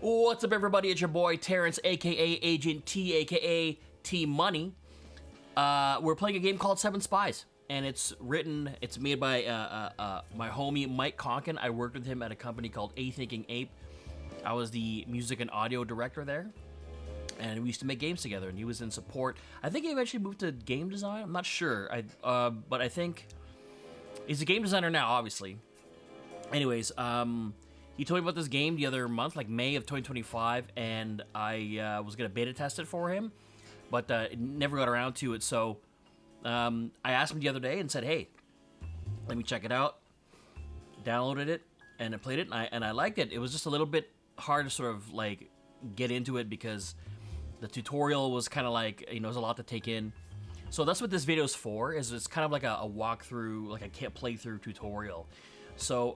What's up, everybody? It's your boy Terrence, aka Agent T, aka T Money. We're playing a game called Seven Spies, and it's made by my homie Mike Conkin. I worked with him at a company called A Thinking Ape. I was the music and audio director there, and we used to make games together. And he was in support. I think he eventually moved to game design. I'm not sure. But I think he's a game designer now, obviously. Anyways, he told me about this game the other month, like May of 2025, and I was going to beta test it for him, but never got around to it. So I asked him the other day and said, hey, let me check it out. Downloaded it, and I played it, and I liked it. It was just a little bit hard to sort of like get into it because the tutorial was kind of like, there's a lot to take in. So that's what this video is for, is it's kind of like a walkthrough, like a playthrough tutorial. So,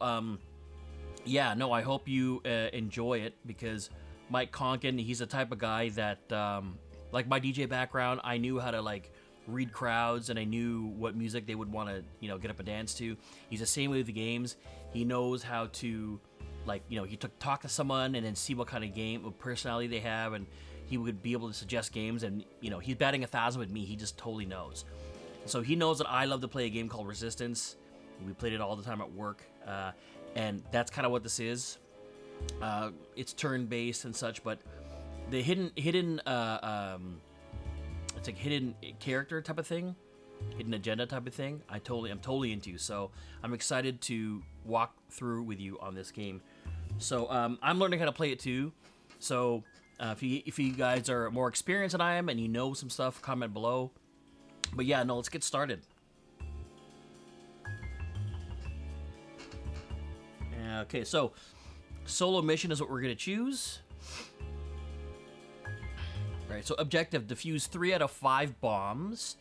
yeah, no, I hope you enjoy it, because Mike Conkin, he's the type of guy that, like my DJ background, I knew how to like read crowds, and I knew what music they would want to, get up and dance to. He's the same way with the games. He knows how to, like, he talk to someone and then see what kind of game, what personality they have, and he would be able to suggest games. And he's batting 1,000 with me. He just totally knows. So he knows that I love to play a game called Resistance. We played it all the time at work. And that's kind of what this is. It's turn-based and such, but the hidden it's like hidden character type of thing, hidden agenda type of thing. I'm totally into. So I'm excited to walk through with you on this game. So I'm learning how to play it too. So if you guys are more experienced than I am and you know some stuff, comment below. But yeah, no, let's get started. Okay, so solo mission is what we're going to choose. All right, so objective, defuse 3 out of 5 bombs.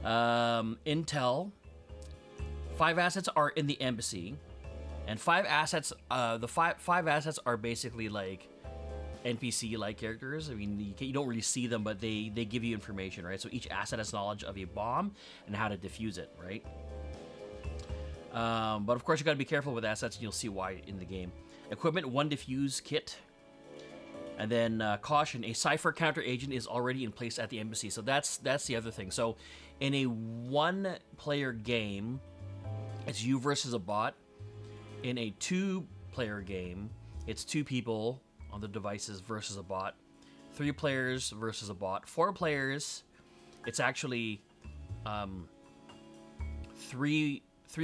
Intel. 5 assets are in the embassy. And 5 assets, the five assets are basically like NPC-like characters. I mean, you don't really see them, but they give you information, right? So each asset has knowledge of a bomb and how to defuse it, right? But of course, you got to be careful with assets, and you'll see why in the game. Equipment, 1 defuse kit. And then caution, a cipher counter agent is already in place at the embassy. So that's the other thing. So in a 1-player game, it's you versus a bot. In a 2-player game, it's 2 people on the devices versus a bot. 3 players versus a bot. 4 players, it's actually 3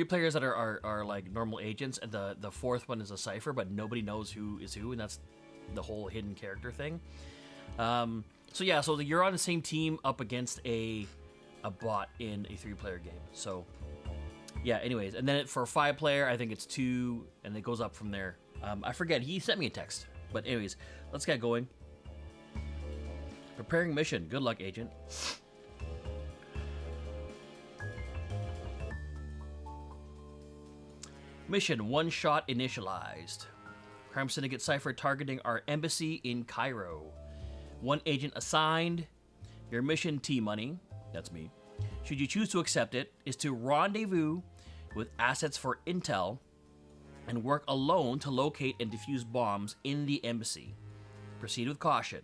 players that are like normal agents, and the 4th one is a cipher, but nobody knows who is who, and that's the whole hidden character thing. So yeah, so you're on the same team up against a bot in a 3-player game. So yeah, anyways, and then for a 5-player, I think it's 2, and it goes up from there. I forget, he sent me a text, but anyways, let's get going. Preparing mission. Good luck, agent. Mission, 1 shot initialized. Crime Syndicate cipher targeting our embassy in Cairo. 1 agent assigned. Your mission, T-Money, that's me, should you choose to accept it, is to rendezvous with assets for intel and work alone to locate and defuse bombs in the embassy. Proceed with caution.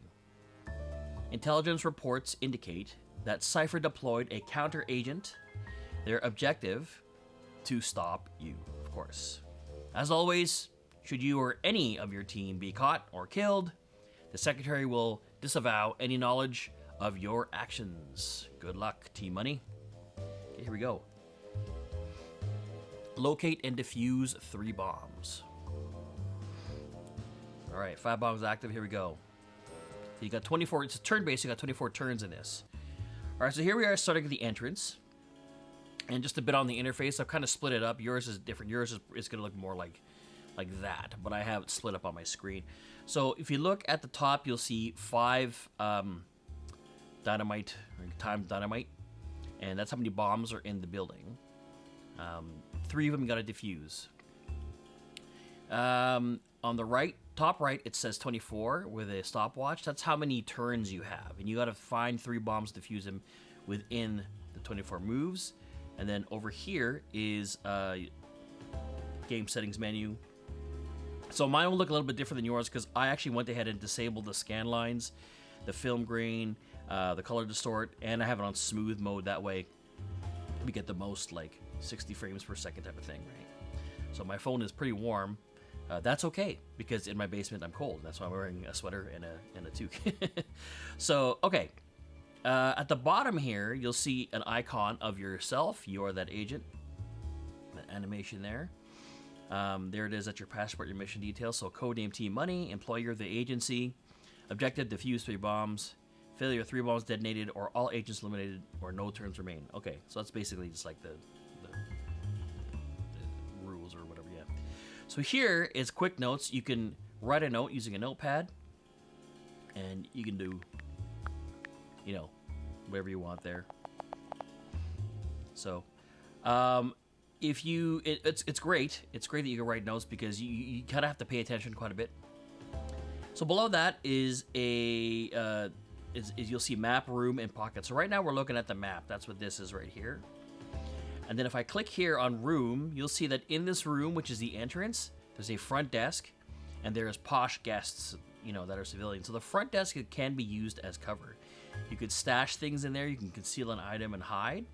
Intelligence reports indicate that Cypher deployed a counter agent. Their objective, to stop you. Of course. As always, should you or any of your team be caught or killed, the Secretary will disavow any knowledge of your actions. Good luck, T-Money. Okay, here we go. Locate and defuse 3 bombs. All right, 5 bombs active. Here we go. So you got 24. It's a turn-based. You got 24 turns in this. All right, so here we are starting at the entrance. And just a bit on the interface, I've kind of split it up. Yours is different. Yours is going to look more like that, but I have it split up on my screen. So if you look at the top, you'll see 5 dynamite, timed dynamite, and that's how many bombs are in the building. 3 of them you got to defuse. On the right, top right, it says 24 with a stopwatch. That's how many turns you have, and you got to find 3 bombs, defuse them within the 24 moves. And then over here is game settings menu. So mine will look a little bit different than yours because I actually went ahead and disabled the scan lines, the film grain, the color distort, and I have it on smooth mode. That way we get the most like 60 frames per second type of thing, right? So my phone is pretty warm. That's okay because in my basement I'm cold. That's why I'm wearing a sweater and a toque. So, okay. At the bottom here, you'll see an icon of yourself. You're that agent. That animation there. There it is at your passport, your mission details. So codename Team Money, employer of the agency, objective defuse 3 bombs, failure 3 bombs detonated, or all agents eliminated, or no turns remain. Okay, so that's basically just like the rules or whatever. Yeah. So here is quick notes. You can write a note using a notepad, and you can do, you know, whatever you want there. So, if you, it's great. It's great that you can write notes because you kind of have to pay attention quite a bit. So below that is a you'll see map, room, and pocket. So right now we're looking at the map. That's what this is right here. And then if I click here on room, you'll see that in this room, which is the entrance, there's a front desk, and there's posh guests, you know, that are civilians. So the front desk can be used as cover. You could stash things in there. You can conceal an item and hide.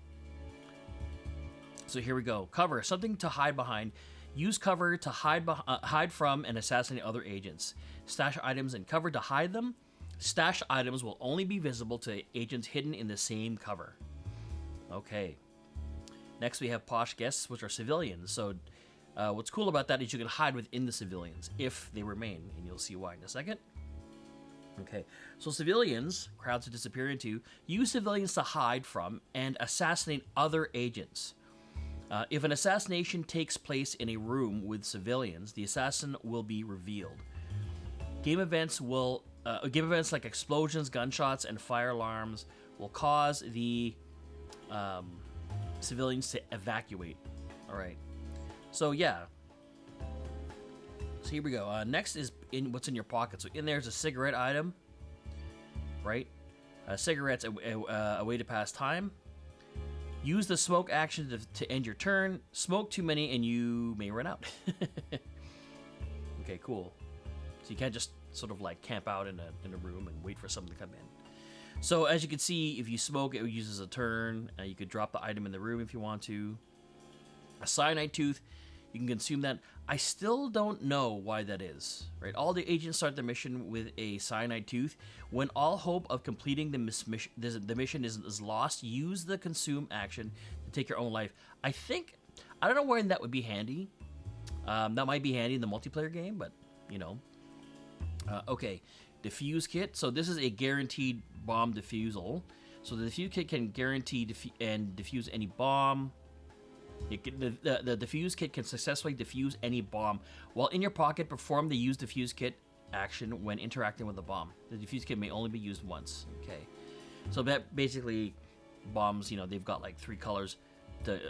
So here we go. Cover, something to hide behind. Use cover to hide from and assassinate other agents. Stash items and cover to hide them. Stash items will only be visible to agents hidden in the same cover. Okay. Next we have posh guests, which are civilians. So what's cool about that is you can hide within the civilians if they remain, and you'll see why in a second. Okay, so civilians, crowds to disappear into, use civilians to hide from and assassinate other agents. If an assassination takes place in a room with civilians, the assassin will be revealed. Game events like explosions, gunshots, and fire alarms will cause the civilians to evacuate. All right. So yeah. So here we go. Next is in what's in your pocket. So in there's a cigarette item, right? Cigarettes, a way to pass time. Use the smoke action to end your turn. Smoke too many and you may run out. Okay, cool. So you can't just sort of like camp out in a room and wait for someone to come in. So as you can see, if you smoke, it uses a turn. You could drop the item in the room if you want to. A cyanide tooth, you can consume that. I still don't know why that is, right? All the agents start the mission with a cyanide tooth. When all hope of completing the mission is lost, use the consume action to take your own life. I don't know when that would be handy. That might be handy in the multiplayer game, but, you know. Okay, defuse kit. So this is a guaranteed bomb defusal. So the defuse kit can guarantee and defuse any bomb. The defuse kit can successfully defuse any bomb. While in your pocket, perform the use defuse kit action when interacting with the bomb. The defuse kit may only be used once. Okay, so that basically bombs, you know, they've got like 3 colors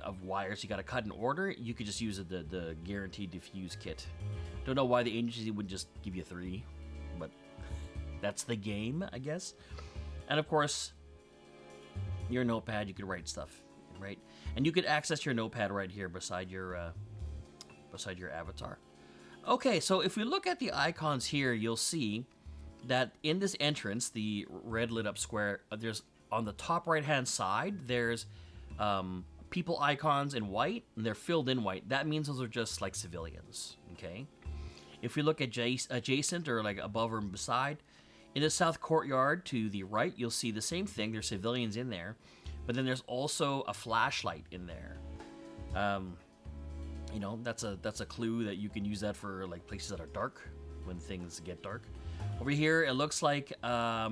of wires you got to cut in order. You could just use the guaranteed defuse kit. Don't know why the agency would just give you 3, but that's the game, I guess. And of course, your notepad, you could write stuff, right? And you could access your notepad right here beside your avatar. Okay, so if we look at the icons here, you'll see that in this entrance, the red lit up square, there's on the top right hand side, there's people icons in white, and they're filled in white. That means those are just like civilians. Okay. If we look at adjacent or like above or beside, in the south courtyard to the right, you'll see the same thing. There's civilians in there. But then there's also a flashlight in there. You know, that's a clue that you can use that for like places that are dark when things get dark. Over here, it looks like, yeah,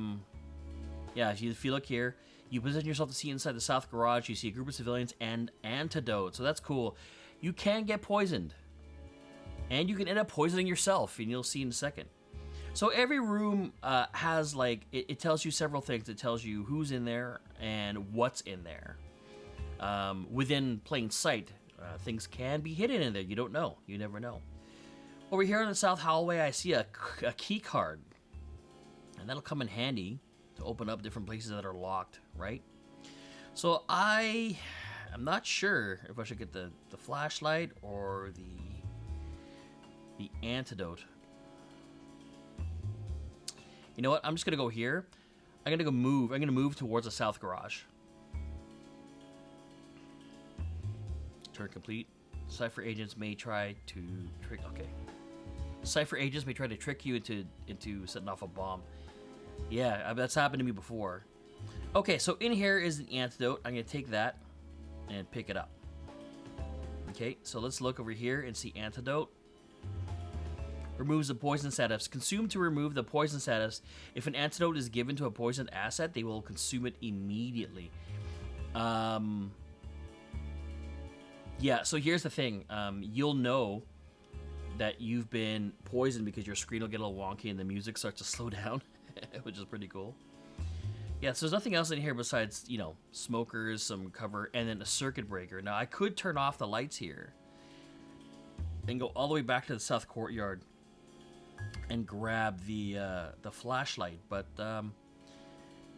if you look here, you position yourself to see inside the south garage. You see a group of civilians and antidote. So that's cool. You can get poisoned, and you can end up poisoning yourself, and you'll see in a second. So every room has like, it tells you several things. It tells you who's in there and what's in there. Within plain sight, things can be hidden in there. You don't know. You never know. Over here in the south hallway, I see a key card. And that'll come in handy to open up different places that are locked, right? So I'm not sure if I should get the flashlight or the antidote. You know what? I'm just gonna go here. I'm gonna go move. I'm gonna move towards the south garage. Turn complete. Cipher agents may try to trick. Okay. Cipher agents may try to trick you into setting off a bomb. Yeah, that's happened to me before. Okay, so in here is an antidote. I'm gonna take that and pick it up. Okay, so let's look over here and see antidote. Removes the poison status. Consume to remove the poison status. If an antidote is given to a poisoned asset, they will consume it immediately. Yeah, so here's the thing. You'll know that you've been poisoned because your screen will get a little wonky and the music starts to slow down, which is pretty cool. Yeah, so there's nothing else in here besides, you know, smokers, some cover, and then a circuit breaker. Now, I could turn off the lights here and go all the way back to the south courtyard and grab the flashlight, but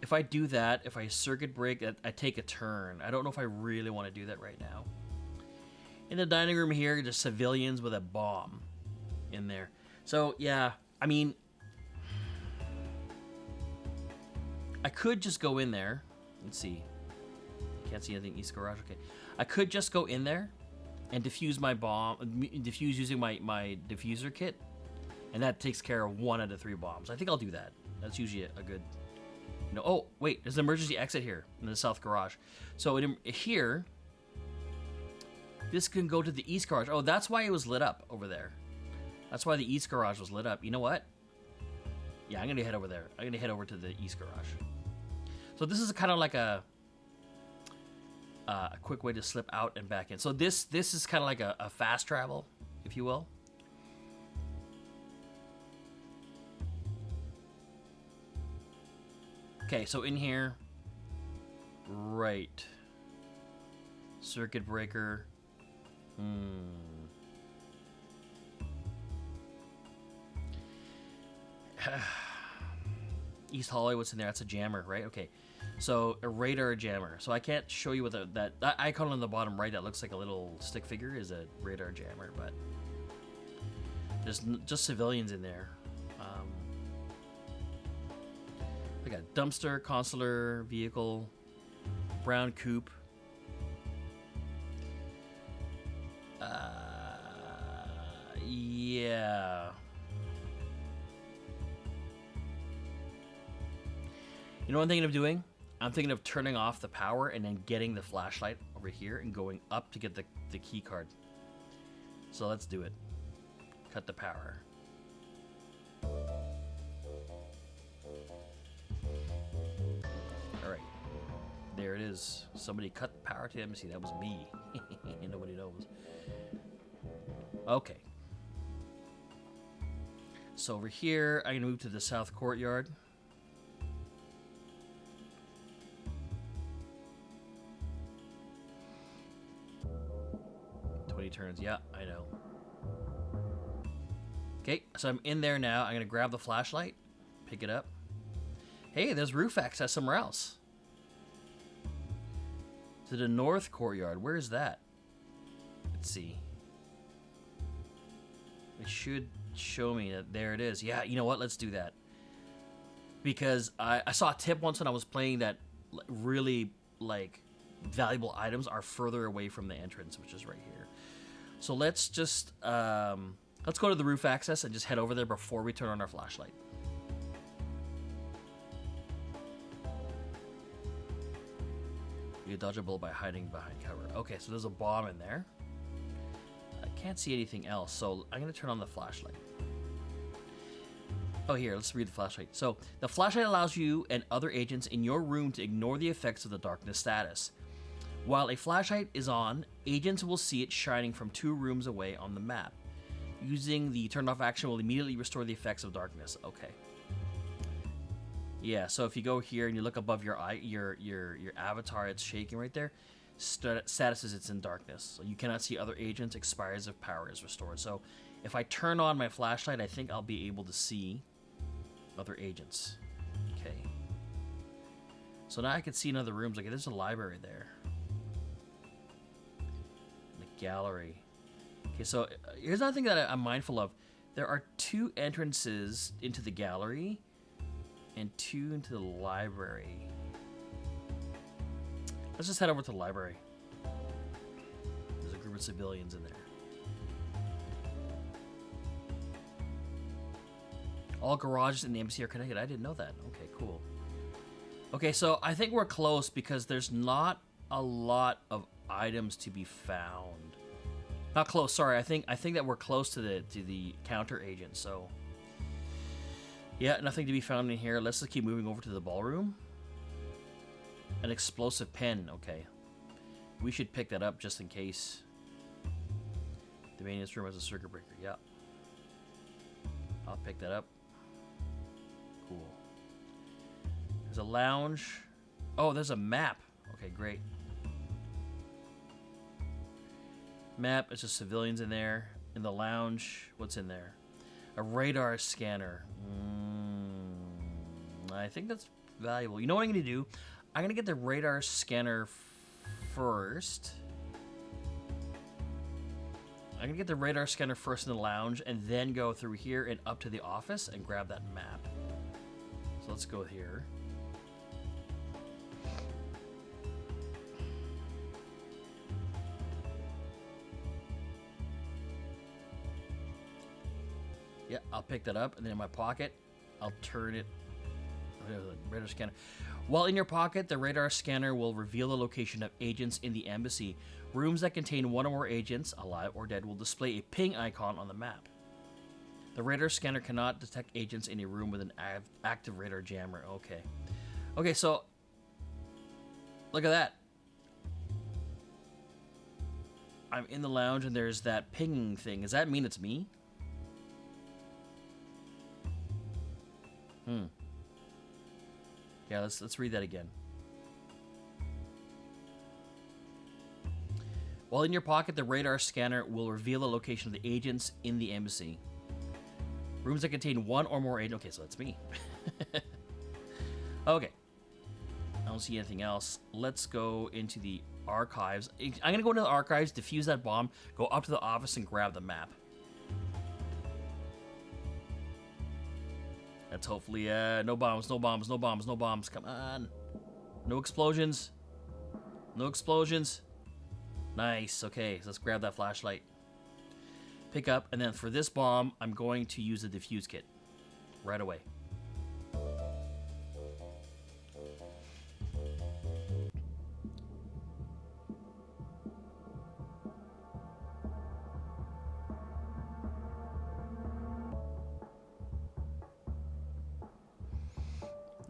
if I do that, if I circuit break, I take a turn. I don't know if I really want to do that right now. In the dining room here, there's civilians with a bomb in there. So, yeah, I mean, I could just go in there. Let's see. Can't see anything east garage. Okay. I could just go in there and defuse my bomb, defuse using my diffuser kit, and that takes care of 1 out of 3 bombs. I think I'll do that. That's usually a good... You know, oh, wait, there's an emergency exit here in the south garage. So here... This can go to the east garage. Oh, that's why it was lit up over there. That's why the east garage was lit up. You know what? Yeah, I'm going to head over there. I'm going to head over to the east garage. So this is kind of like a quick way to slip out and back in. So this is kind of like a fast travel, if you will. Okay, so in here, right. Circuit breaker. East Hollywood's in there. That's a jammer, right? Okay. So a radar jammer. So I can't show you what that icon on the bottom right that looks like a little stick figure is a radar jammer, but there's just civilians in there. I got dumpster, consular vehicle, brown coupe. Yeah. You know what I'm thinking of doing? I'm thinking of turning off the power and then getting the flashlight over here and going up to get the key card. So let's do it. Cut the power. Alright. There it is. Somebody cut the power to the embassy. That was me. Nobody knows. Okay. So over here, I'm going to move to the south courtyard. Turns. Yeah, I know. Okay, so I'm in there now. I'm going to grab the flashlight, pick it up. Hey, there's roof access somewhere else. To the north courtyard. Where is that? Let's see. It should show me that there it is. Yeah, you know what? Let's do that. Because I saw a tip once when I was playing that really, like, valuable items are further away from the entrance, which is right here. So let's just, let's go to the roof access and just head over there before we turn on our flashlight. You dodge a bullet by hiding behind cover. Okay, so there's a bomb in there. I can't see anything else, so I'm going to turn on the flashlight. Oh, here, let's read the flashlight. So, the flashlight allows you and other agents in your room to ignore the effects of the darkness status. While a flashlight is on, agents will see it shining from 2 rooms away on the map. Using the turn off action will immediately restore the effects of darkness. Okay. Yeah, so if you go here and you look above your eye, your avatar, it's shaking right there. Status is it's in darkness. So you cannot see other agents. Expires if power is restored. So if I turn on my flashlight, I think I'll be able to see other agents. Okay. So now I can see in other rooms. Like there's a library there. Gallery. Okay, so here's another thing that I'm mindful of. There are 2 entrances into the gallery, and 2 into the library. Let's just head over to the library. There's a group of civilians in there. All garages in the embassy are connected. I didn't know that. Okay, cool. Okay, so I think we're close because there's not a lot of items to be found. Not close. Sorry, I think that we're close to the counter agent. So yeah, nothing to be found in here. Let's just keep moving over to the ballroom. An explosive pen. Okay, we should pick that up just in case. The maintenance room has a circuit breaker. Yeah, I'll pick that up. Cool. There's a lounge. Oh, there's a map. Okay, great. Map. It's just civilians in there. In the lounge, what's in there? A radar scanner. I think that's valuable. You know what I'm going to do? I'm going to get the radar scanner first. I'm going to get the radar scanner first in the lounge and then go through here and up to the office and grab that map. So let's go here. Yeah, I'll pick that up, and then in my pocket, I'll turn it. Radar scanner. While in your pocket, the radar scanner will reveal the location of agents in the embassy. Rooms that contain one or more agents, alive or dead, will display a ping icon on the map. The radar scanner cannot detect agents in a room with an active radar jammer. Okay. Okay, so look at that. I'm in the lounge, and there's that pinging thing. Does that mean it's me? Yeah, let's read that again. While in your pocket, the radar scanner will reveal the location of the agents in the embassy. Rooms that contain one or more agents. Okay, so that's me. Okay. I don't see anything else. Let's go into the archives. I'm going to go into the archives, defuse that bomb, go up to the office, and grab the map. That's hopefully, no bombs, no bombs, no bombs, no bombs. Come on. No explosions. No explosions. Nice. Okay, so let's grab that flashlight. Pick up, and then for this bomb, I'm going to use the defuse kit right away.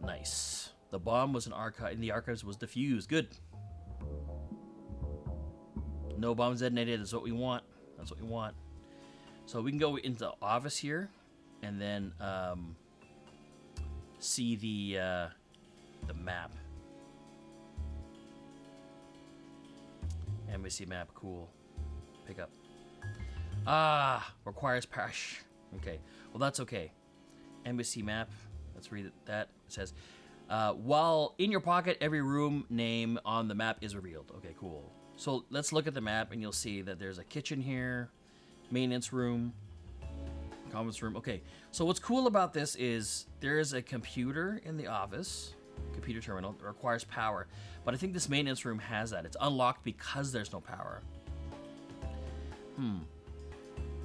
Nice. The bomb was in the archives was defused. Good. No bombs detonated. That's what we want. That's what we want. So we can go into the office here, and then see the map. Embassy map. Cool. Pick up. Requires pash. Okay. Well, that's okay. Embassy map. Let's read that. It says, while in your pocket, every room name on the map is revealed. Okay, cool. So let's look at the map, and you'll see that there's a kitchen here, maintenance room, conference room. Okay, so what's cool about this is there is a computer in the office, computer terminal, that requires power. But I think this maintenance room has that. It's unlocked because there's no power.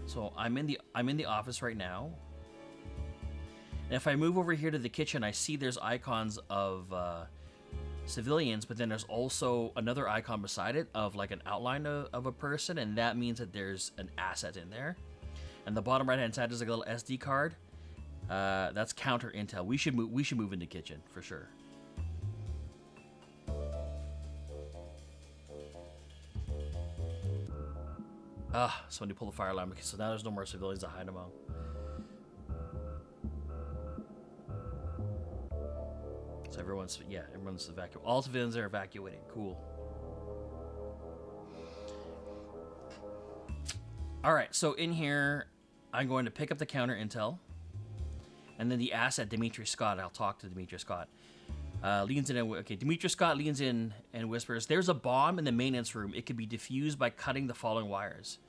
So I'm in the office right now. And if I move over here to the kitchen, I see there's icons of civilians, but then there's also another icon beside it of like an outline of a person, and that means that there's an asset in there. And the bottom right-hand side is like a little SD card. That's counter intel. We should move into kitchen for sure. Somebody pulled the fire alarm. Okay, so now there's no more civilians to hide among. So everyone's evacuated. All civilians are evacuating. Cool. All right, so in here, I'm going to pick up the counter intel, and then the asset, Dimitri Scott. I'll talk to Dimitri Scott. Leans in. Okay, Dimitri Scott leans in and whispers, "There's a bomb in the maintenance room. It could be defused by cutting the following wires.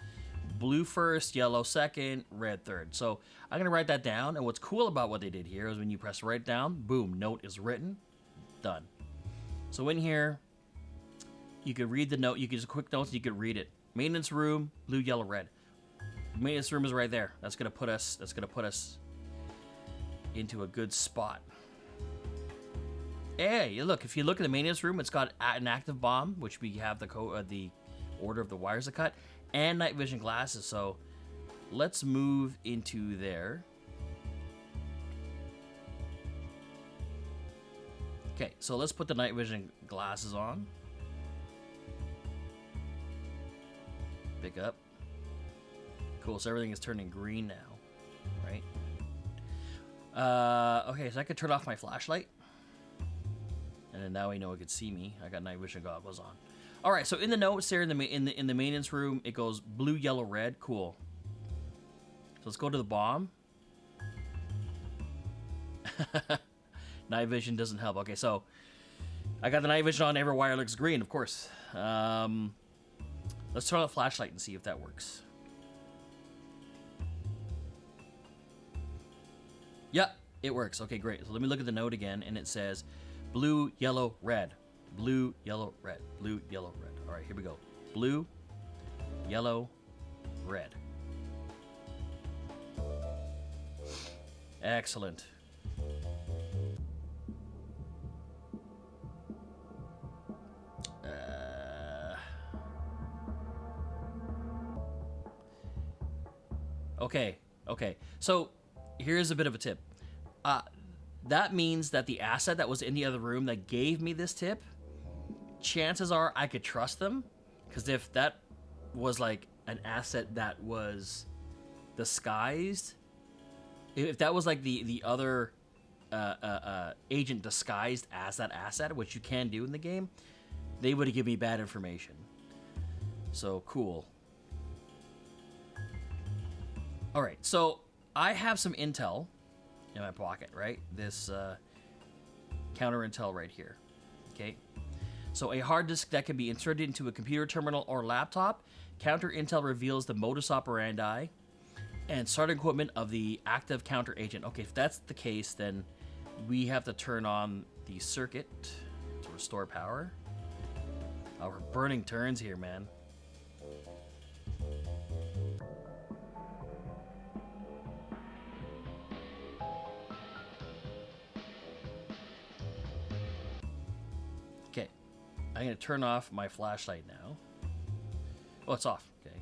blue first, yellow second, red third. So I'm going to write that down. And what's cool about what they did here is when you press write down, boom, note is written. Done. So in here, you could read the note. You could just quick notes. You could read it. Maintenance room, blue, yellow, red. Maintenance room is right there. That's going to put us. That's going to put us into a good spot. Hey, look. If you look at the maintenance room, it's got an active bomb, which we have the order of the wires to cut, and night vision glasses. So let's move into there. Okay, so let's put the night vision glasses on. Pick up. Cool, so everything is turning green now, right? Okay, so I could turn off my flashlight. And then now we know it could see me. I got night vision goggles on. All right, so in the notes there in the maintenance room, it goes blue, yellow, red. Cool. So let's go to the bomb. Night vision doesn't help. Okay, so I got the night vision on. Every wire looks green, of course. Let's turn on the flashlight and see if that works. Yep, it works. Okay, great. So let me look at the note again, and it says blue, yellow, red. Blue, yellow, red. Blue, yellow, red. All right, here we go. Blue, yellow, red. Excellent. Okay. So here's a bit of a tip. That means that the asset that was in the other room that gave me this tip, chances are I could trust them. Because if that was like an asset that was disguised, if that was like the other agent disguised as that asset, which you can do in the game, they would have given me bad information. So cool. All right, so I have some intel in my pocket, right? This counter intel right here, okay? So a hard disk that can be inserted into a computer terminal or laptop. Counter intel reveals the modus operandi and starting equipment of the active counter agent. Okay, if that's the case, then we have to turn on the circuit to restore power. Oh, we're burning turns here, man. Okay, I'm gonna turn off my flashlight now. Oh, it's off. Okay,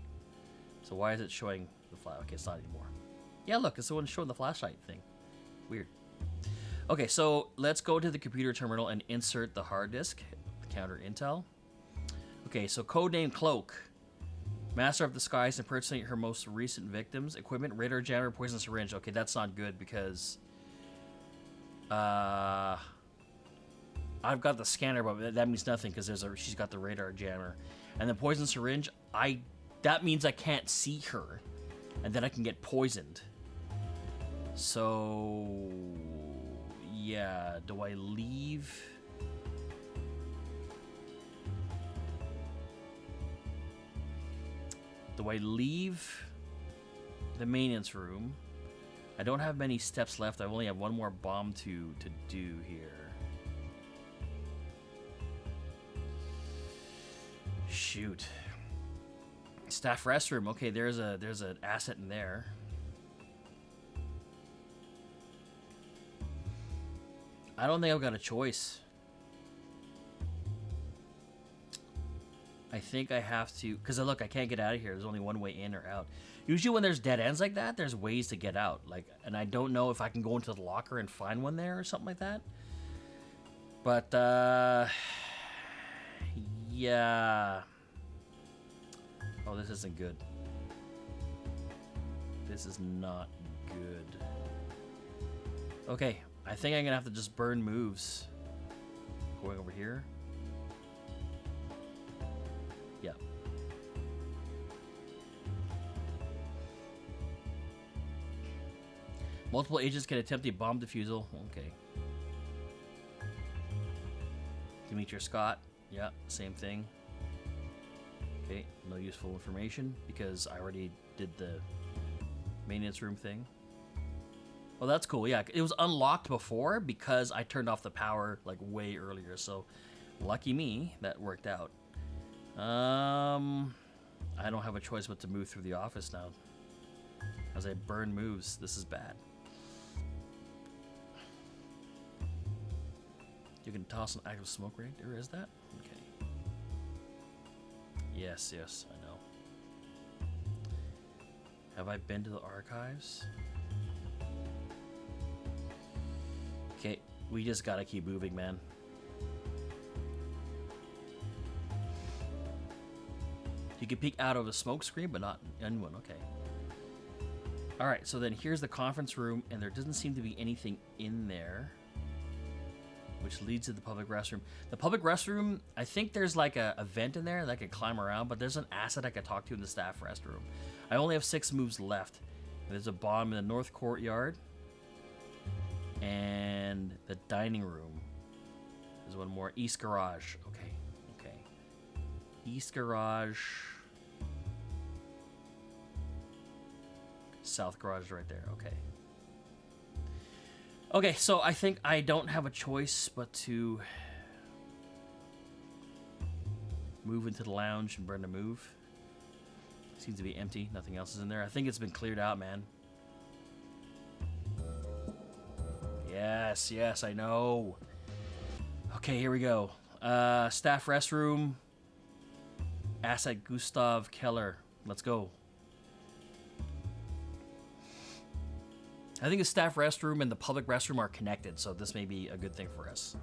so why is it showing the flash? Okay, it's not anymore. Yeah, look, it's the one showing the flashlight thing. Weird. Okay, so let's go to the computer terminal and insert the hard disk, counter intel. Okay, so codename Cloak. Master of the Skies impersonate her most recent victims. Equipment, radar jammer, poison syringe. Okay, that's not good because I've got the scanner, but that means nothing because she's got the radar jammer. And the poison syringe, that means I can't see her. And then I can get poisoned. So yeah, do I leave? Do I leave the maintenance room? I don't have many steps left. I only have one more bomb to do here. Shoot. Staff restroom. Okay, there's an asset in there. I don't think I've got a choice. I think I have to, because look, I can't get out of here. There's only one way in or out. Usually when there's dead ends like that, there's ways to get out. And I don't know if I can go into the locker and find one there or something like that. But, yeah. Oh, this isn't good. This is not good. Okay, I think I'm gonna have to just burn moves. Going over here. Yeah. Multiple agents can attempt a bomb defusal. Okay. Demetrius Scott. Yeah, same thing. Okay, no useful information because I already did the maintenance room thing. Well, that's cool. Yeah, it was unlocked before because I turned off the power like way earlier. So, lucky me, that worked out. I don't have a choice but to move through the office now. As I burn moves, this is bad. You can toss an active smoke reactor, is that? Okay. Yes, yes, I know. Have I been to the archives? Okay, we just gotta keep moving, man. You can peek out of a smoke screen, but not in one. Okay. Alright, so then here's the conference room, and there doesn't seem to be anything in there, which leads to the public restroom. The public restroom, I think there's like a vent in there that I can climb around, but there's an asset I can talk to in the staff restroom. I only have 6 moves left. There's a bomb in the north courtyard, and the dining room. There's one more. East garage. Okay, okay. East garage. South garage right there. Okay. Okay, so I think I don't have a choice but to move into the lounge and burn a move. Seems to be empty. Nothing else is in there. I think it's been cleared out, man. Yes, yes, I know. Okay, here we go. Staff restroom. Asset Gustav Keller. Let's go. I think the staff restroom and the public restroom are connected, so this may be a good thing for us.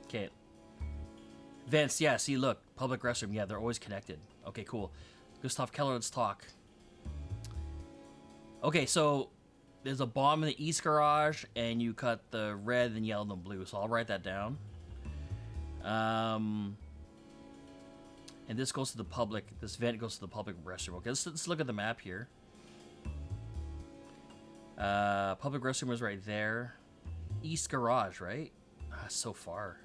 Okay. Vince, yeah, see, look. Public restroom, yeah, they're always connected. Okay, cool. Gustav Keller, let's talk. Okay, so there's a bomb in the east garage, and you cut the red and yellow and blue, so I'll write that down. And this goes to the public. This vent goes to the public restroom. Okay, let's look at the map here. Public restroom was right there. East garage, right? Ah, so far.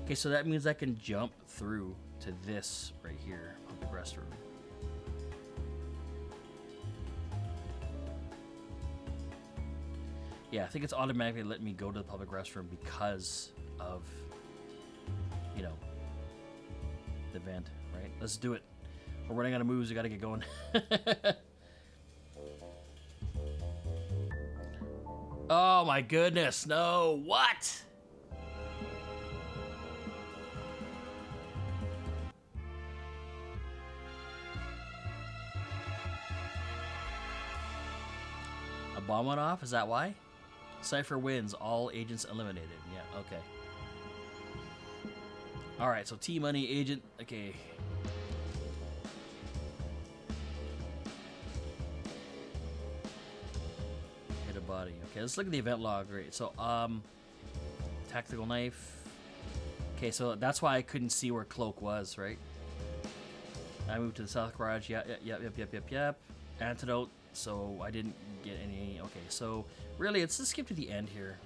Okay, so that means I can jump through to this right here, public restroom. Yeah, I think it's automatically letting me go to the public restroom because of, you know, the vent, right? Let's do it. We're running out of moves. We gotta get going. Oh my goodness, no. What? A bomb went off? Is that why? Cypher wins. All agents eliminated. Yeah, okay. Alright, so T-Money agent. Okay. Hit a body. Okay, let's look at the event log. Great. So, tactical knife. Okay, so that's why I couldn't see where Cloak was, right? I moved to the south garage. Yep. Antidote. So I didn't get any. Okay, so really, let's just skip to the end here.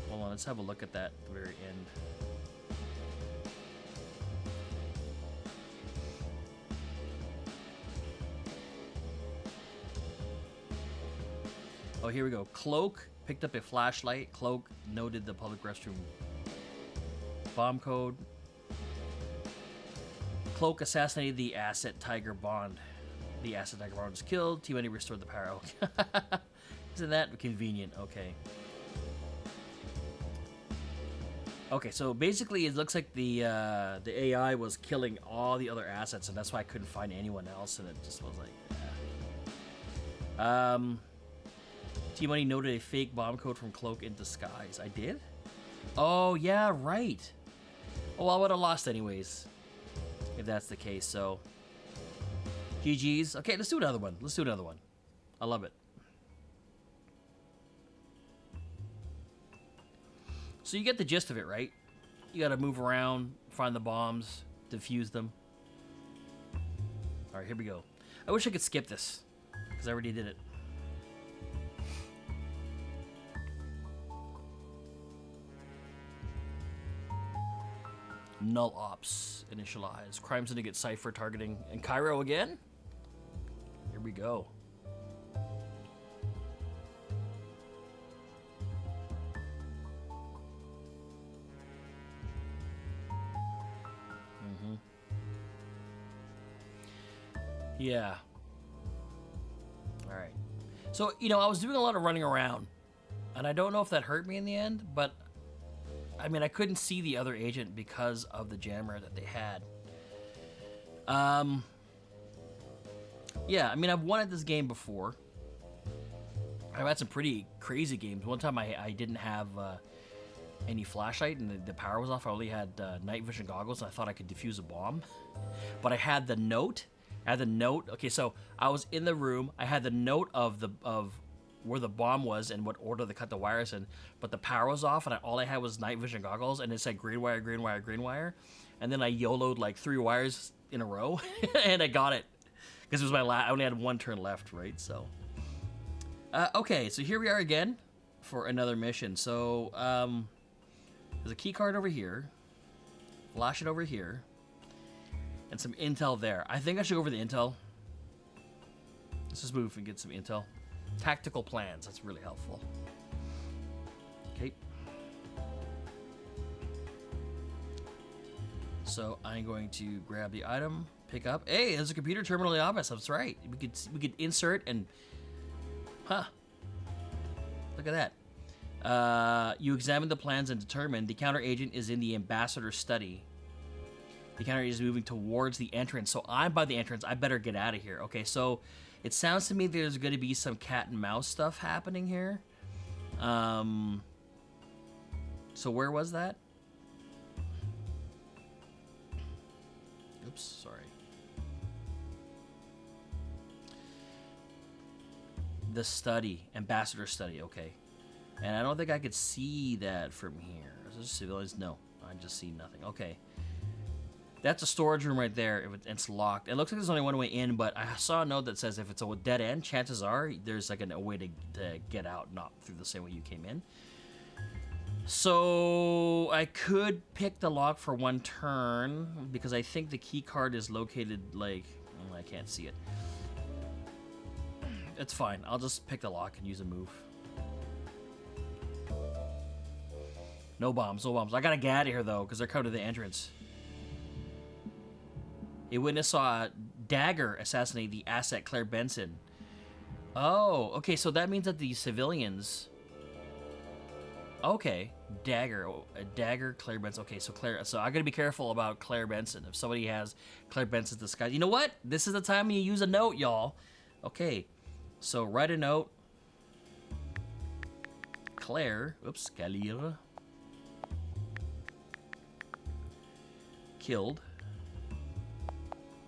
Hold on, let's have a look at that at the very end. Oh, here we go. Cloak picked up a flashlight. Cloak noted the public restroom bomb code. Cloak assassinated the Asset Tiger Bond. The Asset Tiger Bond was killed. T-Money restored the power. Isn't that convenient? Okay. Okay, so basically it looks like the AI was killing all the other assets, and that's why I couldn't find anyone else, and it just was like, T-Money noted a fake bomb code from Cloak in disguise. I did? Oh, yeah, right. Oh, well, I would have lost anyways, if that's the case, so. GG's. Okay, let's do another one. Let's do another one. I love it. So you get the gist of it, right? You gotta move around, find the bombs, defuse them. Alright, here we go. I wish I could skip this, because I already did it. Null ops initialized. Crime syndicate cipher targeting. And Cairo again? Here we go. Yeah. All right. So, you know, I was doing a lot of running around, and I don't know if that hurt me in the end, but I mean, I couldn't see the other agent because of the jammer that they had. Yeah, I mean, I've won at this game before. I've had some pretty crazy games. One time I didn't have any flashlight and the power was off. I only had night vision goggles, and I thought I could defuse a bomb. But I had the note. Okay, so I was in the room. I had the note of where the bomb was and what order they cut the wires in, but the power was off, and all I had was night vision goggles, and it said green wire, green wire, green wire, and then I YOLO'd like 3 wires in a row, and I got it because it was my last. I only had 1 turn left, right? So, okay, so here we are again for another mission. So, there's a key card over here, flash it over here. And some intel there. I think I should go over the intel. Let's just move and get some intel. Tactical plans. That's really helpful. Okay. So I'm going to grab the item, pick up. Hey, there's a computer terminal in the office. That's right. We could insert and, look at that. You examine the plans and determine the counter agent is in the ambassador's study. The counter is moving towards the entrance, so I'm by the entrance. I better get out of here. Okay, so it sounds to me there's going to be some cat and mouse stuff happening here. So where was that? Oops, sorry. The study, ambassador study. Okay, and I don't think I could see that from here. Is this civilians? No, I just see nothing. Okay. That's a storage room right there. It's locked. It looks like there's only one way in, but I saw a note that says if it's a dead end, chances are there's like a way to get out, not through the same way you came in. So I could pick the lock for 1 turn because I think the key card is located like, I can't see it. It's fine. I'll just pick the lock and use a move. No bombs, no bombs. I gotta get out of here though because they're coming to the entrance. A witness saw Dagger assassinate the asset Claire Benson. Oh, okay, so that means that the civilians... Okay, Dagger, Claire Benson. Okay, so I gotta be careful about Claire Benson. If somebody has Claire Benson's disguise... You know what? This is the time you use a note, y'all. Okay, so write a note. Claire, killed.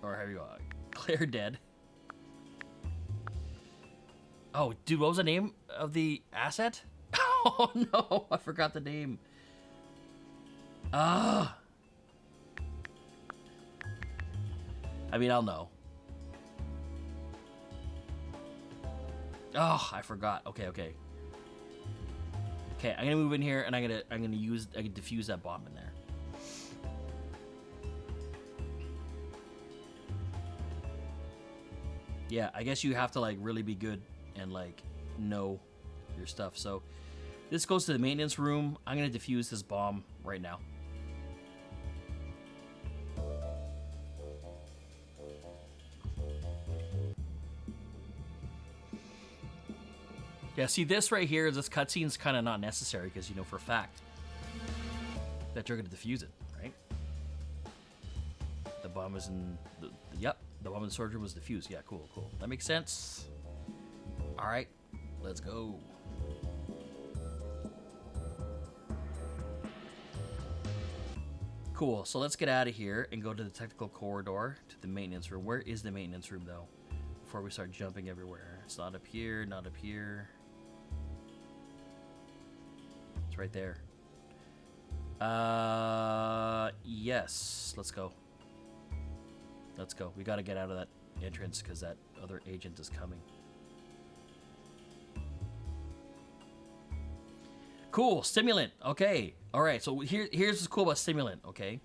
Or have you Claire dead? Oh, dude, what was the name of the asset? Oh no, I forgot the name. I mean, I'll know. Oh, I forgot. Okay. Okay, I'm gonna move in here and I can defuse that bomb in there. Yeah, I guess you have to like really be good and like know your stuff. So this goes to the maintenance room. I'm gonna defuse this bomb right now. Yeah, see this right here, this cutscene's kind of not necessary because you know for a fact that you're gonna defuse it, right? The bomb is in the yep. The bomb in the storage room was defused. Yeah, cool. That makes sense. All right, let's go. Cool, so let's get out of here and go to the technical corridor to the maintenance room. Where is the maintenance room, though? Before we start jumping everywhere. It's not up here, not up here. It's right there. Yes, let's go. Let's go. We gotta get out of that entrance because that other agent is coming. Cool, stimulant. Okay, all right. So here's what's cool about stimulant. Okay,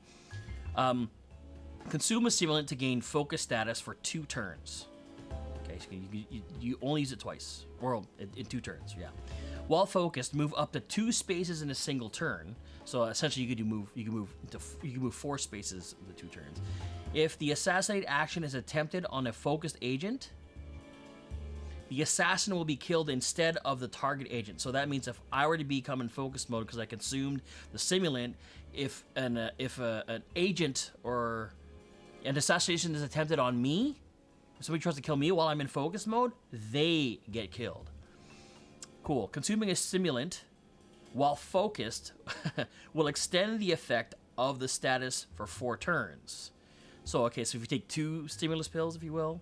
Consume a stimulant to gain focus status for 2 turns. Okay, so you only use it twice, or in 2 turns. Yeah. While focused, move up to 2 spaces in a single turn. So essentially, you can move 4 spaces in the 2 turns. If the assassinate action is attempted on a focused agent, the assassin will be killed instead of the target agent. So that means if I were to become in focus mode because I consumed the stimulant, if an agent or an assassination is attempted on me, if somebody tries to kill me while I'm in focus mode, they get killed. Cool. Consuming a stimulant while focused will extend the effect of the status for 4 turns. So, okay, so if you take 2 stimulus pills, if you will,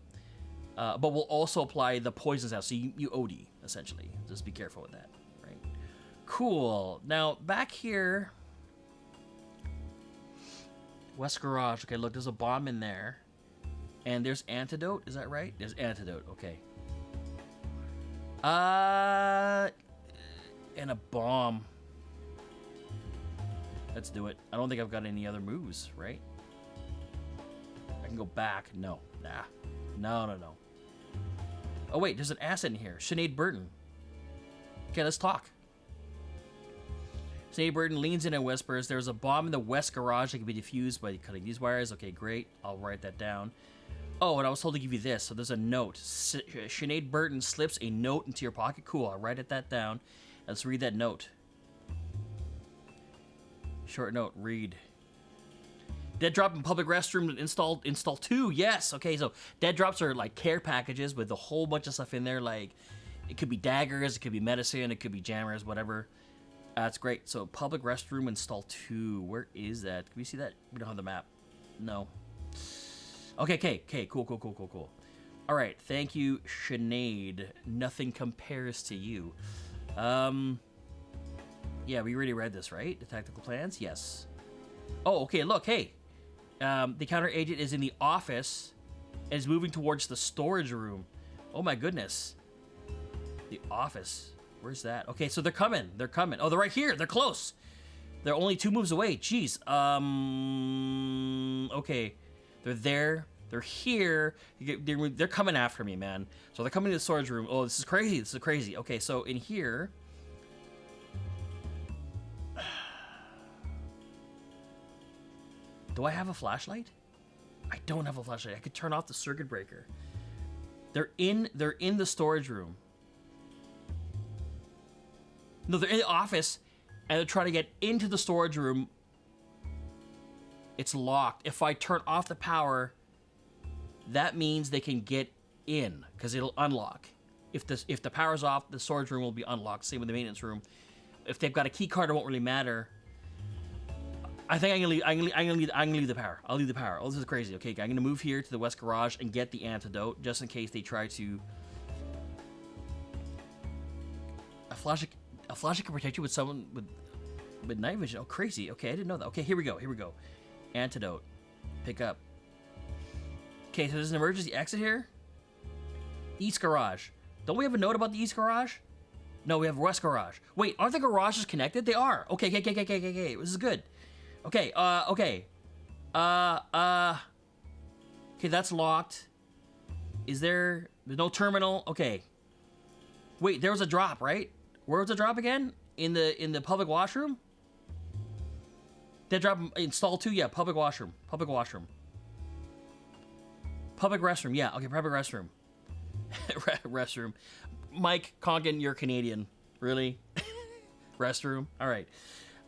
but we'll also apply the poison out, so you OD, essentially. Just be careful with that, right? Cool. Now, back here, West Garage. Okay, look, there's a bomb in there. And there's antidote, is that right? There's antidote, okay. And a bomb. Let's do it. I don't think I've got any other moves, right? I can go back. No. Nah. No. Oh, wait, there's an asset in here. Sinead Burton. Okay, let's talk. Sinead Burton leans in and whispers, there's a bomb in the West Garage that can be defused by cutting these wires. Okay, great. I'll write that down. Oh, and I was told to give you this. So there's a note. Sinead Burton slips a note into your pocket. Cool, I'll write that down. Let's read that note. Short note, read. Dead drop in public restroom install 2. Yes. Okay, so dead drops are like care packages with a whole bunch of stuff in there. Like it could be daggers, it could be medicine, it could be jammers, whatever. That's great. So public restroom install 2. Where is that? Can we see that? We don't have the map. No. Okay. Cool. All right. Thank you, Sinead. Nothing compares to you. Yeah, we already read this, right? The tactical plans? Yes. Oh, okay, look, hey. The counter agent is in the office and is moving towards the storage room. Oh my goodness. The office. Where's that? Okay, so they're coming. Oh, they're right here. They're close. They're only 2 moves away. Jeez. Okay. They're there. They're here. They're coming after me, man. So they're coming to the storage room. Oh, this is crazy. Okay, so in here... Do I have a flashlight? I don't have a flashlight. I could turn off the circuit breaker. They're in the storage room. No, they're in the office, and they're trying to get into the storage room. It's locked. If I turn off the power, that means they can get in, because it'll unlock. If the power's off, the storage room will be unlocked. Same with the maintenance room. If they've got a key card, it won't really matter. I think I'm gonna leave the power. I'll leave the power. Oh, this is crazy. Okay, I'm gonna move here to the West Garage and get the antidote, just in case they try to. A flashlight can protect you with someone with night vision. Oh, crazy. Okay, I didn't know that. Okay, here we go. Antidote. Pick up. Okay, so there's an emergency exit here. East Garage. Don't we have a note about the East Garage? No, we have West Garage. Wait, aren't the garages connected? They are. Okay. This is good. Okay, okay, that's locked. There's no terminal? Okay. Wait, there was a drop, right? Where was the drop again? In the public washroom? That drop install 2, yeah, public washroom. Public restroom, yeah, okay, public restroom. Restroom. Mike Congan, you're Canadian. Really? Restroom? Alright.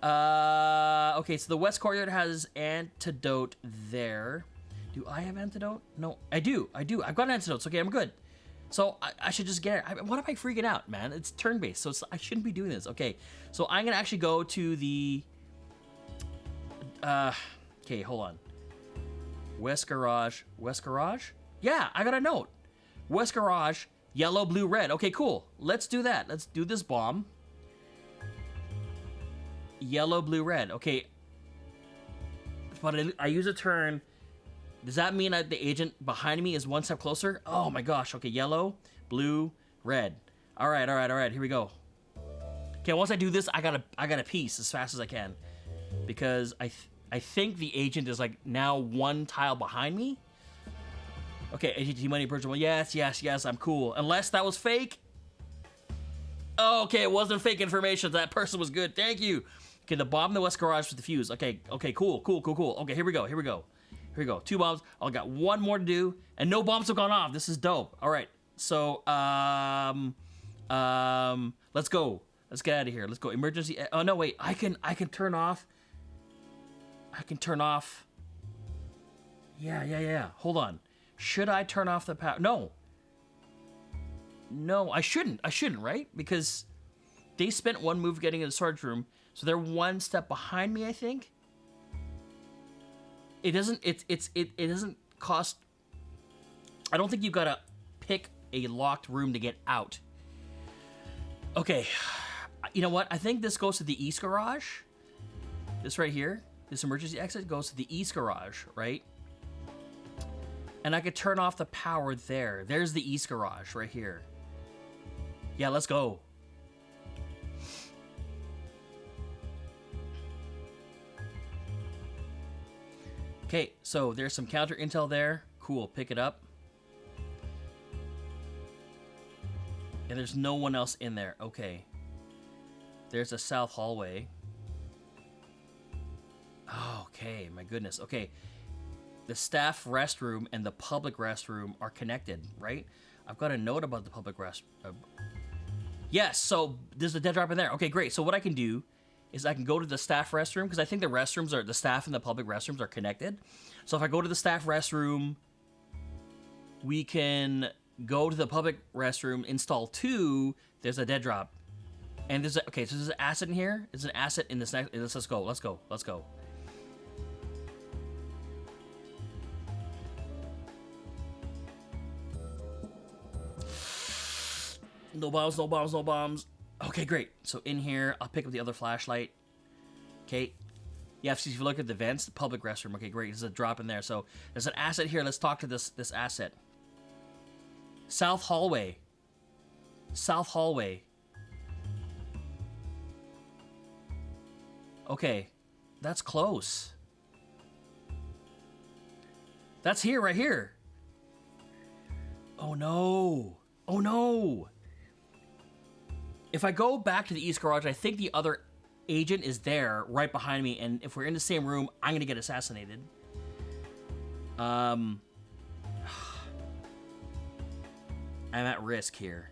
Okay, so the West Courtyard has antidote there. Do I have antidote? No, I do. I've got antidotes. Okay, I'm good. So I should just get it. What am I freaking out, man? It's turn-based, so I shouldn't be doing this. Okay, so I'm going to actually go to the... okay, hold on. West Garage. Yeah, I got a note. West Garage, yellow, blue, red. Okay, cool. Let's do that. Let's do this bomb. Yellow, blue, red. Okay. But I use a turn. Does that mean that the agent behind me is 1 step closer? Oh my gosh. Okay, yellow, blue, red. All right. Here we go. Okay, once I do this, I gotta piece as fast as I can, because I think the agent is like now one tile behind me. Okay, Agent T Money person. Well, yes, I'm cool. Unless that was fake. Oh, okay, it wasn't fake information. That person was good. Thank you. Okay, the bomb in the west garage with the fuse. Okay, cool. Okay, here we go. 2 bombs. I got one more to do, and no bombs have gone off. This is dope. All right, so let's go. Let's get out of here. Let's go. Emergency. Oh no, wait. I can turn off. Yeah. Hold on. Should I turn off the power? No, I shouldn't, right? Because they spent one move getting in the storage room, so they're one step behind me, I think. It doesn't cost. I don't think you've got to pick a locked room to get out. Okay, you know what? I think this goes to the east garage. This right here, this emergency exit goes to the east garage, right? And I could turn off the power there. There's the east garage right here. Yeah, let's go. Okay, so there's some counter intel there. Cool, pick it up. And there's no one else in there. Okay. There's a south hallway. Okay, my goodness. Okay. The staff restroom and the public restroom are connected, right? I've got a note about the public restroom. Yes, so there's a dead drop in there. Okay, great. So what I can do is I can go to the staff restroom, because I think the staff and the public restrooms are connected. So if I go to the staff restroom, we can go to the public restroom, install 2, there's a dead drop. And so there's an asset in here. There's an asset in this next, let's go. No bombs. Okay, great. So in here, I'll pick up the other flashlight. Okay. Yeah, if you look at the vents, the public restroom. Okay, great. There's a drop in there. So there's an asset here. Let's talk to this asset. South hallway. Okay, that's close. That's here, right here. Oh no. If I go back to the east garage, I think the other agent is there right behind me, and if we're in the same room, I'm gonna get assassinated. I'm at risk here.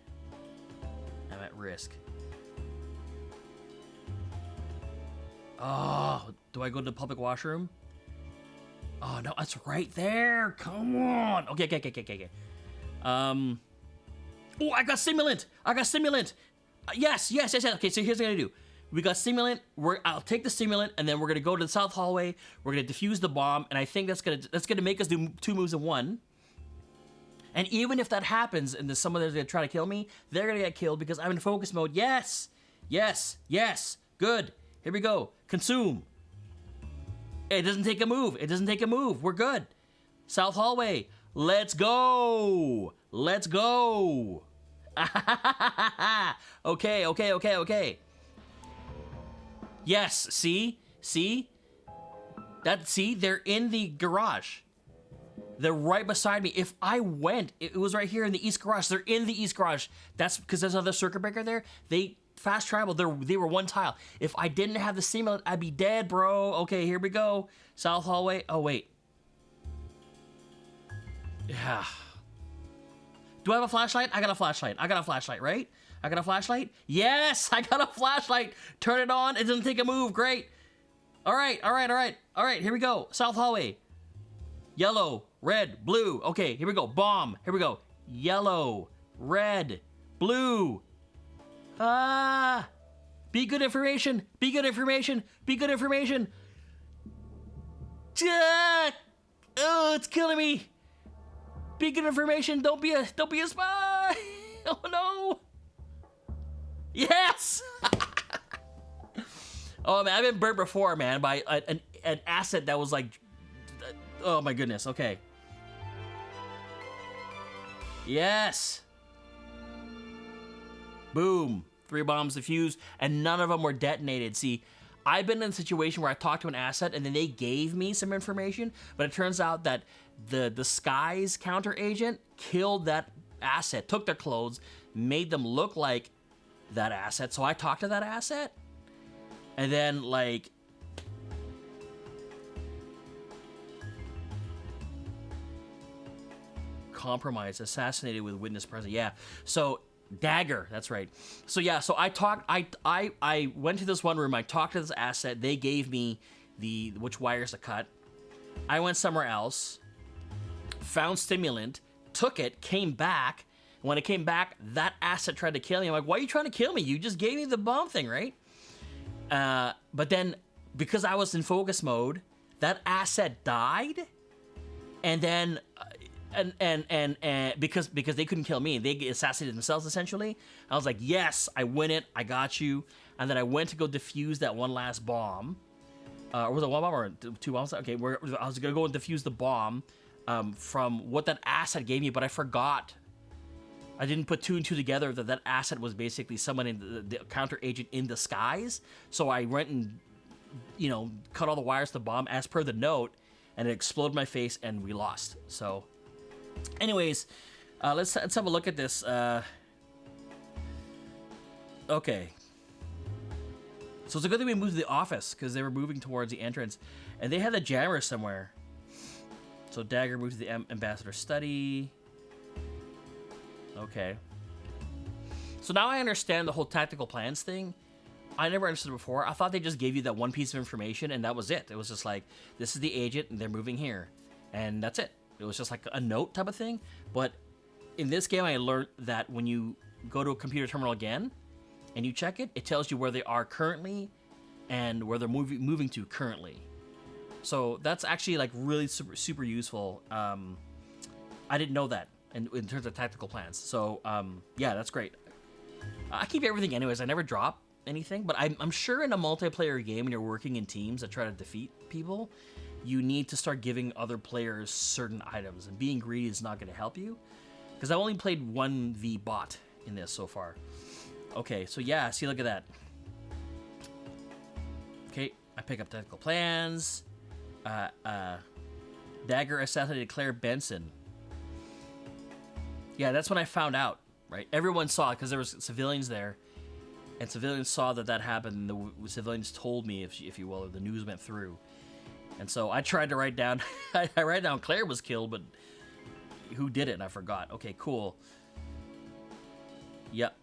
Oh, do I go to the public washroom? Oh no, it's right there. Come on. Okay. Oh, I got stimulant. Yes. Okay, so here's what I'm gonna do. We got stimulant. I'll take the stimulant, and then we're gonna go to the south hallway. We're gonna defuse the bomb, and I think that's gonna make us do 2 moves in 1. And even if that happens, and there's someone that's gonna try to kill me, they're gonna get killed because I'm in focus mode. Yes. Good. Here we go. Consume. It doesn't take a move. We're good. South hallway. Let's go. Okay. Yes, see? They're in the garage. They're right beside me. If I went, it was right here in the east garage. They're in the east garage. That's because there's another circuit breaker there. They fast traveled. They were one tile. If I didn't have the stimulant, I'd be dead, bro. Okay, here we go. South hallway. Oh, wait. Yeah. Do I have a flashlight? I got a flashlight, right? I got a flashlight? Yes, I got a flashlight. Turn it on. It doesn't take a move. Great. All right. Here we go. South hallway. Yellow, red, blue. Okay, here we go. Bomb. Here we go. Yellow, red, blue. Be good information. Oh, it's killing me. Be good information. Don't be a spy. Oh no. Yes. Oh man, I've been burnt before, man, by an asset that was like, oh my goodness. Okay. Yes. Boom. 3 bombs defused, and none of them were detonated. See, I've been in a situation where I talked to an asset and then they gave me some information, but it turns out that the Spies counter agent killed that asset, took their clothes, made them look like that asset. So I talked to that asset, and then like compromised, assassinated with witness present. Yeah. So Dagger, that's right. So yeah, so I went to this one room, I talked to this asset, they gave me which wires to cut. I went somewhere else, found stimulant, took it, came back. When it came back, that asset tried to kill me. I'm like, why are you trying to kill me? You just gave me the bomb thing, right? But then, because I was in focus mode, that asset died, and then, and because they couldn't kill me, they assassinated themselves essentially. I was like, yes, I win it, I got you. And then I went to go defuse that one last bomb. Or was it one bomb or two bombs? Okay, I was gonna go and defuse the bomb from what that asset gave me, but I forgot. I didn't put two and two together that that asset was basically someone in the counter agent in disguise. So I went and, cut all the wires to the bomb as per the note, and it exploded in my face, and we lost. So, anyways, let's have a look at this. Okay. So it's a good thing we moved to the office, because they were moving towards the entrance, and they had the jammer somewhere. So Dagger moved to the ambassador study. Okay. So now I understand the whole tactical plans thing. I never understood it before. I thought they just gave you that one piece of information and that was it. It was just like, this is the agent and they're moving here. And that's it. It was just like a note type of thing. But in this game, I learned that when you go to a computer terminal again and you check it, it tells you where they are currently and where they're moving to currently. So that's actually like really super useful. I didn't know that. In terms of tactical plans. So, yeah, that's great. I keep everything anyways. I never drop anything, but I'm sure in a multiplayer game when you're working in teams that try to defeat people, you need to start giving other players certain items, and being greedy is not going to help you, because I've only played 1v bot in this so far. Okay, so yeah, see, look at that. Okay, I pick up tactical plans. Dagger assassinated Claire Benson. Yeah, that's when I found out, right? Everyone saw it because there was civilians there, and civilians saw that happened. And the civilians told me, if you will, or the news went through. And so I tried to write down, I write down Claire was killed, but who did it? And I forgot. Okay, cool. Yep.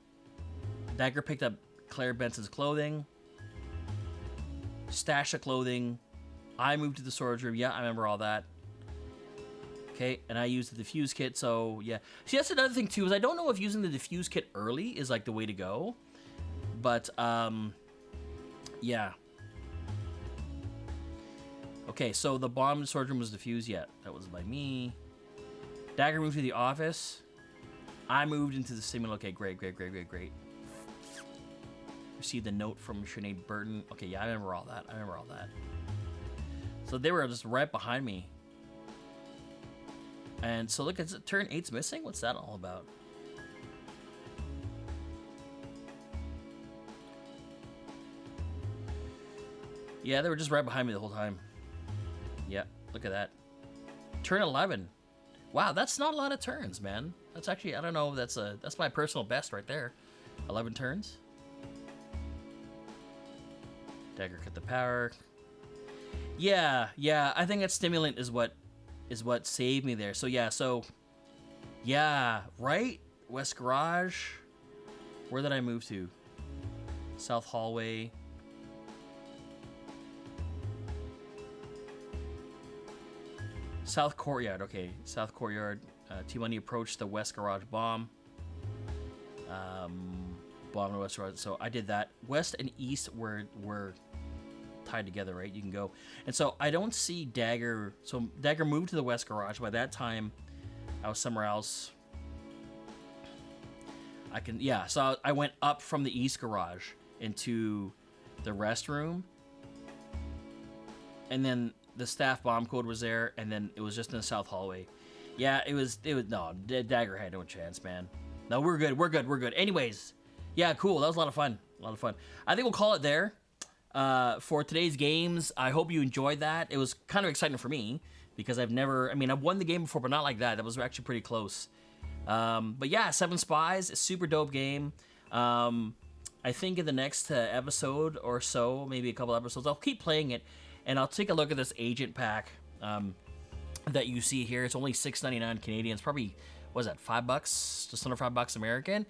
Dagger picked up Claire Benson's clothing, stashed the clothing. I moved to the storage room. Yeah, I remember all that. Okay, and I used the diffuse kit, so yeah. See, that's another thing too, is I don't know if using the diffuse kit early is like the way to go. But, yeah. Okay, so the bomb in the storage room was diffused yet. That was by me. Dagger moved to the office. I moved into the stimulant. Okay, great. Received the note from Sinead Burton. Okay, yeah, I remember all that. So they were just right behind me. And so look, it's turn 8's missing? What's that all about? Yeah, they were just right behind me the whole time. Yep, look at that. Turn 11. Wow, that's not a lot of turns, man. That's actually, I don't know, that's my personal best right there. 11 turns. Dagger cut the power. Yeah, I think that stimulant is what saved me there. So yeah, right? West Garage. Where did I move to? South Hallway. South Courtyard, okay. South Courtyard. T-Money approached the West Garage bomb. Bomb to West Garage. So I did that. West and East were tied together, right? You can go. And so I don't see Dagger. So Dagger moved to the West Garage. By that time, I was somewhere else. So I went up from the East Garage into the restroom. And then the staff bomb code was there, and then it was just in the South Hallway. Yeah, it was, no, Dagger had no chance, man. No, we're good. Anyways, yeah, cool. That was a lot of fun. I think we'll call it there. for today's games. I hope you enjoyed that. It was kind of exciting for me because I've won the game before, but not like that. That was actually pretty close. But yeah, Seven Spies, a super dope game. I think in the next episode or so, maybe a couple episodes, I'll keep playing it, and I'll take a look at this agent pack that you see here. It's only $6.99 Canadian. It's probably, what is that, $5? Just under $5 American.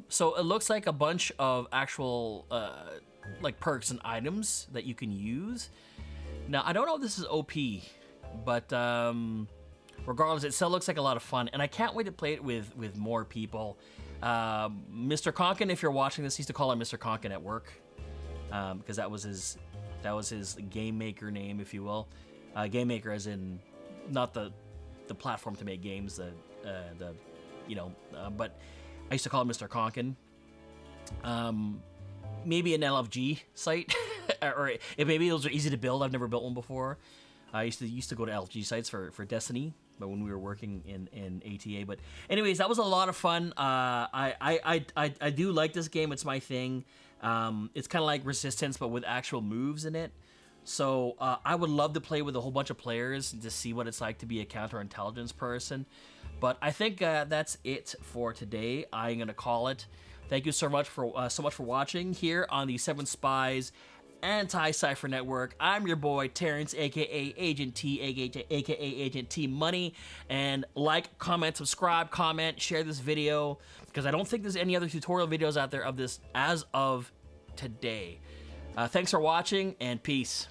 So it looks like a bunch of actual like perks and items that you can use. Now, I don't know if this is OP, but regardless, it still looks like a lot of fun, and I can't wait to play it with more people. Mr. Conkin, if you're watching this, he used to call him Mr. Conkin at work, because that was his game maker name, if you will. Game maker as in not the platform to make games, but I used to call him Mr. Conkin. Maybe an LFG site, or maybe those are easy to build. I've never built one before. I used to go to LFG sites for Destiny, but when we were working in ATA. But anyways, that was a lot of fun. I do like this game. It's my thing. It's kind of like Resistance, but with actual moves in it. So I would love to play with a whole bunch of players to see what it's like to be a counterintelligence person. But I think that's it for today. I'm gonna call it. Thank you so much for watching here on the Seven Spies Anti-Cypher Network. I'm your boy Terrence, aka Agent T, aka Agent T Money. And like, comment, subscribe, comment, share this video, because I don't think there's any other tutorial videos out there of this as of today. Thanks for watching, and peace.